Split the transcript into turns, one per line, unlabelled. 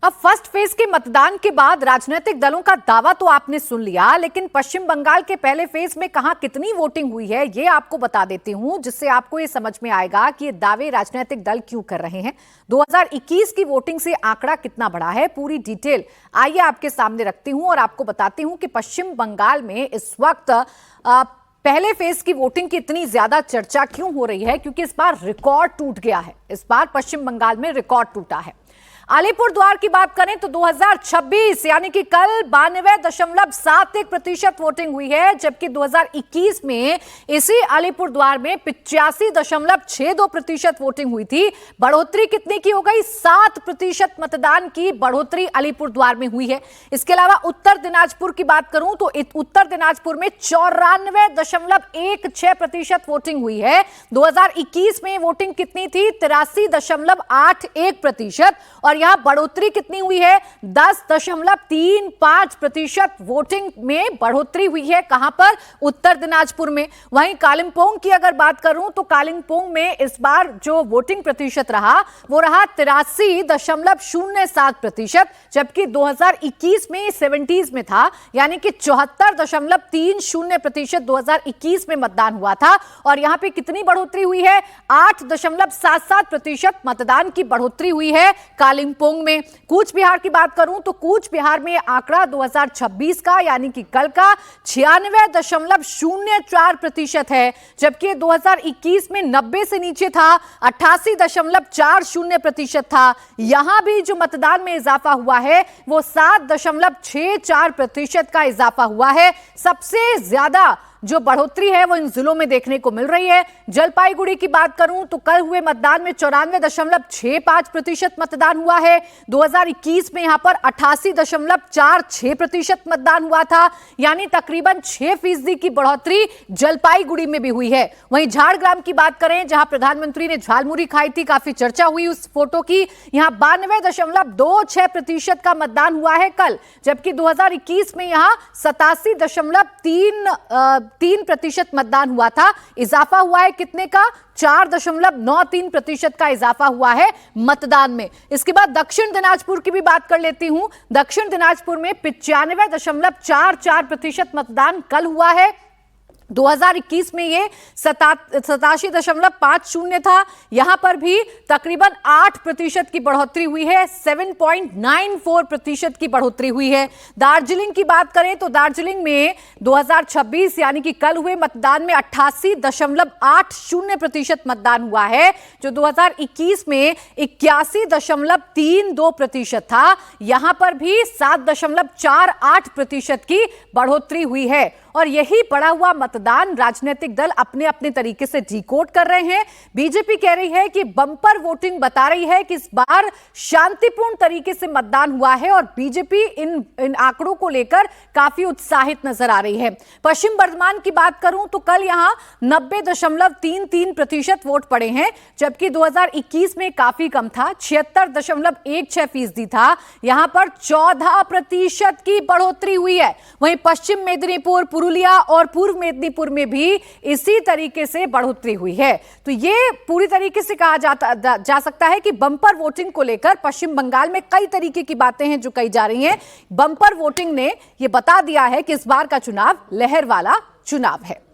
अब first phase के मतदान के बाद राजनीतिक दलों का दावा तो आपने सुन लिया, लेकिन पश्चिम बंगाल के पहले फेज में कहां कितनी वोटिंग हुई है ये आपको बता देती हूं, जिससे आपको ये समझ में आएगा कि ये दावे राजनीतिक दल क्यों कर रहे हैं। 2021 की वोटिंग से आंकड़ा कितना बढ़ा है, पूरी डिटेल आइए आपके सामने रखती हूं और आपको बताती हूं कि पश्चिम बंगाल में इस वक्त पहले फेज की वोटिंग की इतनी ज्यादा चर्चा क्यों हो रही है, क्योंकि इस बार रिकॉर्ड टूट गया है। इस बार पश्चिम बंगाल में रिकॉर्ड टूटा है। अलीपुरद्वार की बात करें तो 2026 यानी कि कल 92.71% वोटिंग हुई है, जबकि 2021 में इसी अलीपुरद्वार में 85.62% वोटिंग हुई थी। बढ़ोतरी कितनी की हो गई? 7% मतदान की बढ़ोतरी अलीपुरद्वार में हुई है। इसके अलावा उत्तर दिनाजपुर की बात करूं तो उत्तर दिनाजपुर में 94.16% वोटिंग हुई है। 2021 में वोटिंग कितनी थी? 83.81%। और यहां बढ़ोतरी कितनी हुई है? 10.35% वोटिंग में बढ़ोतरी हुई है। कहां पर? उत्तर दिनाजपुर में। वहीं कालिम्पोंग की अगर बात करूं तो कालिम्पोंग में इस बार जो वोटिंग प्रतिशत रहा वो रहा 83.07%, जबकि 2021 में 70s में था, यानी कि 74.30% 2021 में मतदान हुआ था। और यहां पे कितनी बढ़ोतरी हुई है? 8.77% मतदान की बढ़ोतरी हुई है कालिम्पोंग में। कूच बिहार की बात करूं तो कूच बिहार में आंकड़ा 2026 का यानी कि कल का 96.04% है, जबकि 2021 में 90 से नीचे था, 88.40% था। यहां भी जो मतदान में इजाफा हुआ है वो 7.64% का इजाफा हुआ है। सबसे ज्यादा जो बढ़ोतरी है वो इन जिलों में देखने को मिल रही है। जलपाईगुड़ी की बात करूं तो कल हुए मतदान में 94.65% मतदान हुआ है। 2021 में यहां पर 88.46% मतदान हुआ था, यानी तकरीबन 6% की बढ़ोतरी जलपाईगुड़ी में भी हुई है। वहीं झारग्राम की बात करें, जहां प्रधानमंत्री ने झालमुरी खाई थी, काफी चर्चा हुई उस फोटो की, यहां 92.26% का मतदान हुआ है कल, जबकि 2021 में यहां 87.3% मतदान हुआ था। इजाफा हुआ है कितने का? 4.93% का इजाफा हुआ है मतदान में। इसके बाद दक्षिण दिनाजपुर की भी बात कर लेती हूं। दक्षिण दिनाजपुर में 95.44% मतदान कल हुआ है। 2021 में ये 87.50 था। यहां पर भी तकरीबन 8% की बढ़ोतरी हुई है, 7.94% की बढ़ोतरी हुई है। दार्जिलिंग की बात करें तो दार्जिलिंग में 2026 यानी कि कल हुए मतदान में 88.80% मतदान हुआ है, जो 2021 में 81.32% था। यहां पर भी 7.48% की बढ़ोतरी हुई है। और यही बढ़ा हुआ मतदान राजनीतिक दल अपने अपने तरीके से डिकोड कर रहे हैं। बीजेपी कह रही है कि बम्पर वोटिंग बता रही है कि इस बार शांतिपूर्ण तरीके से मतदान हुआ है, और बीजेपी इन आंकड़ों को लेकर काफी उत्साहित नजर आ रही है। पश्चिम बर्धमान की बात करूं तो कल यहां 90.33% वोट पड़े हैं, जबकि 2021 में काफी कम था, 76.16% था। यहां पर 14% की बढ़ोतरी हुई है। वहीं पश्चिम मेदिनीपुर, पुरुलिया और पूर्व मेदिनीपुर में भी इसी तरीके से बढ़ोतरी हुई है। तो ये पूरी तरीके से कहा जा सकता है कि बम्पर वोटिंग को लेकर पश्चिम बंगाल में कई तरीके की बातें हैं जो कही जा रही हैं। बम्पर वोटिंग ने यह बता दिया है कि इस बार का चुनाव लहर वाला चुनाव है।